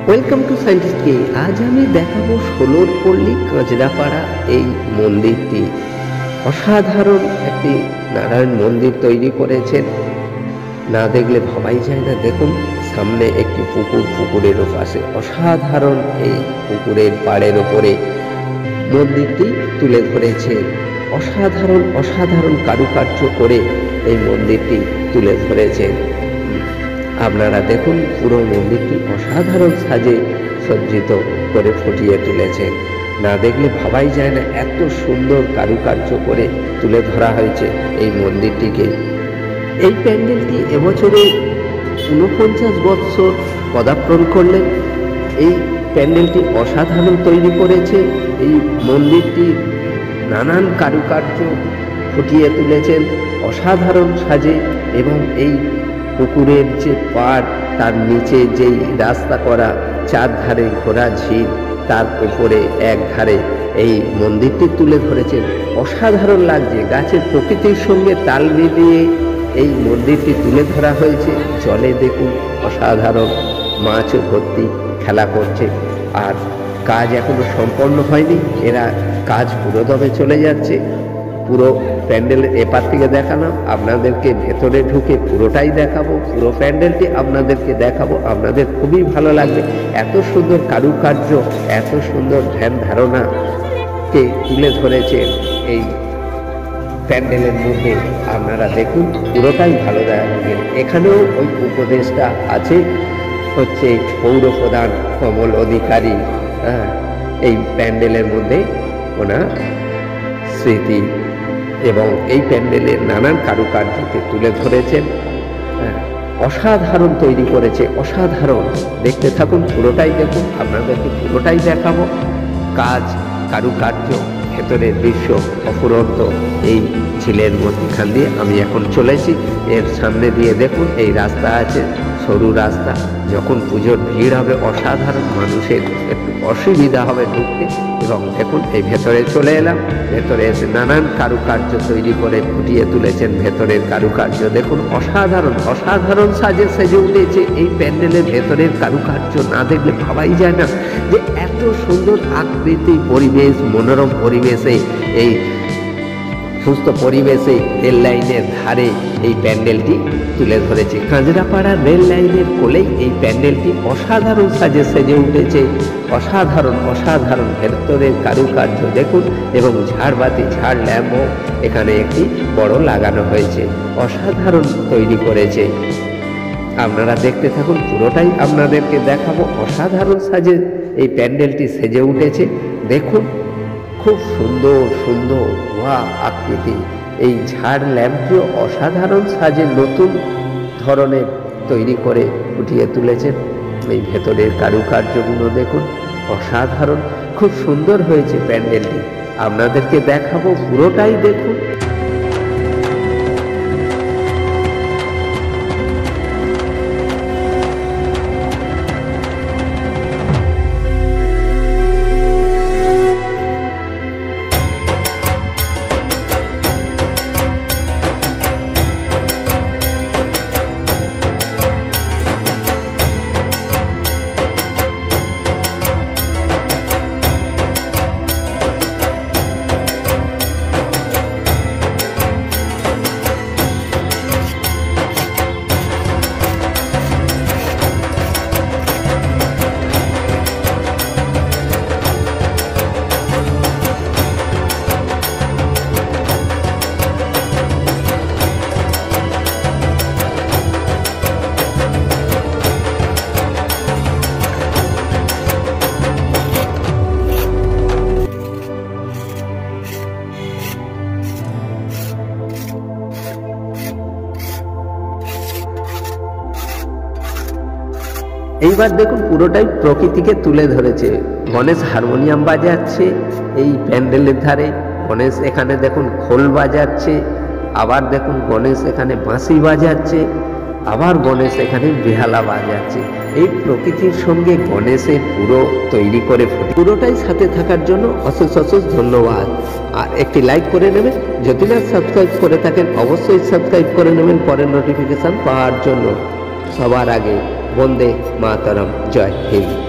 Welcome to scientist কে। আজ আমি দেখাবো ষোলোর পল্লী কাঁচরাপাড়া এই মন্দিরটি। অসাধারণ একটি নারায়ণ মন্দির তৈরি করেছেন, না দেখলে ভাবাই যায় না। দেখুন সামনে একটি পুকুর, পুকুরের পাশে অসাধারণ এই পুকুরের পাড়ের ওপরে মন্দিরটি তুলে ধরেছে। অসাধারণ অসাধারণ কারুকার্য করে এই মন্দিরটি তুলে ধরেছেন। আপনারা দেখুন পুরো মন্দিরটি অসাধারণ সাজে সজ্জিত করে ফুটিয়ে তুলেছেন, না দেখলে ভাবাই যায় না এত সুন্দর কারুকার্য করে তুলে ধরা হয়েছে এই মন্দিরটিকে। এই প্যান্ডেলটি এবছরে 49 বৎসর পদার্পণ করলেন। এই প্যান্ডেলটি অসাধারণ তৈরি করেছে। এই মন্দিরটি নানান কারুকার্য ফুটিয়ে তুলেছেন অসাধারণ সাজে, এবং এই পুকুরের যে পাড়, তার নিচে যেই রাস্তা করা, চারধারে ঘোড়া ঝিল, তার উপরে এক ধারে এই মন্দিরটি তুলে ধরেছেন। অসাধারণ লাগছে, গাছের প্রকৃতির সঙ্গে তাল মিলিয়ে এই মন্দিরটি তুলে ধরা হয়েছে। জলে দেখুন অসাধারণ মাছও ভর্তি খেলা করছে। আর কাজ এখনো সম্পন্ন হয়নি, এরা কাজ পুরোদমে চলে যাচ্ছে। পুরো প্যান্ডেলের এপার থেকে দেখালাম, আপনাদেরকে ভেতরে ঢুকে পুরোটাই দেখাবো, পুরো প্যান্ডেলটি আপনাদেরকে দেখাবো। আপনাদের খুবই ভালো লাগবে। এত সুন্দর কারুকার্য, এত সুন্দর ধ্যান ধারণাকে তুলে ধরেছে এই প্যান্ডেলের মধ্যে। আপনারা দেখুন পুরোটাই ভালো লাগবে। এখানেও ওই উপদেশটা আছে, হচ্ছে পৌরপ্রধান কমল অধিকারী। এই প্যান্ডেলের মধ্যে ওনার স্মৃতি এবং এই প্যান্ডেলের নানান কারুকার্যকে তুলে ধরেছেন। অসাধারণ তৈরি করেছে, অসাধারণ। দেখতে থাকুন, পুরোটাই দেখুন, আপনাদেরকে পুরোটাই দেখাবো। কাজ, কারুকার্য, ভেতরের দৃশ্য অফুরন্ত। এই ঝিলের মধ্যখান দিয়ে আমি এখন চলেছি। এর সামনে দিয়ে দেখুন এই রাস্তা আছে, সরু রাস্তা। যখন পুজোর ভিড় হবে অসাধারণ, মানুষের একটু অসুবিধা হবে ঢুকতে। এবং দেখুন এই ভেতরে চলে এলাম। ভেতরে এসে নানান কারুকার্য তৈরি করে ফুটিয়ে তুলেছেন। ভেতরের কারুকার্য দেখুন অসাধারণ অসাধারণ সাজে সেজে উঠেছে। এই প্যান্ডেলের ভেতরের কারুকার্য না দেখলে ভাবাই যায় না যে এত সুন্দর আকৃতি, পরিবেশ, মনোরম পরিবেশে, এই সুস্থ পরিবেশে রেল লাইনের ধারে এই প্যান্ডেলটি তুলে ধরেছে। কাঁচরাপাড়া রেল লাইনের কোলেই এই প্যান্ডেলটি অসাধারণ সাজে সেজে উঠেছে। অসাধারণ অসাধারণ ভেতরের কারুকার্য দেখুন, এবং ঝাড়বাতি, ঝাড় ল্যাম্পও এখানে একটি বড় লাগানো হয়েছে। অসাধারণ তৈরি করেছে। আপনারা দেখতে থাকুন, পুরোটাই আপনাদেরকে দেখাবো। অসাধারণ সাজে এই প্যান্ডেলটি সেজে উঠেছে। দেখুন খুব সুন্দর সুন্দর আকৃতি। এই ঝাড় ল্যাম্পটিও অসাধারণ সাজে নতুন ধরনের তৈরি করে ফুটিয়ে তুলেছেন। এই ভেতরের কারুকার্যগুলো দেখুন অসাধারণ, খুব সুন্দর হয়েছে প্যান্ডেলটি। আপনাদেরকে দেখাবো, পুরোটাই দেখুন। এইবার দেখুন পুরোটাই প্রকৃতিকে তুলে ধরেছে। গণেশ হারমোনিয়াম বাজাচ্ছে এই প্যান্ডেলের ধারে। গণেশ এখানে দেখুন খোল বাজাচ্ছে। আবার দেখুন গণেশ এখানে বাঁশি বাজাচ্ছে। আবার গণেশ এখানে বেহালা বাজাচ্ছে। এই প্রকৃতির সঙ্গে গণেশের পুরো তৈরি করে পুরোটাই সাথে থাকার জন্য অশেষ অশেষ ধন্যবাদ। আর একটি লাইক করে নেবেন, যদি না সাবস্ক্রাইব করে থাকেন অবশ্যই সাবস্ক্রাইব করে নেবেন পরের নোটিফিকেশান পাওয়ার জন্য। সবার আগে বন্দে মাতরম, জয় হিন্দ।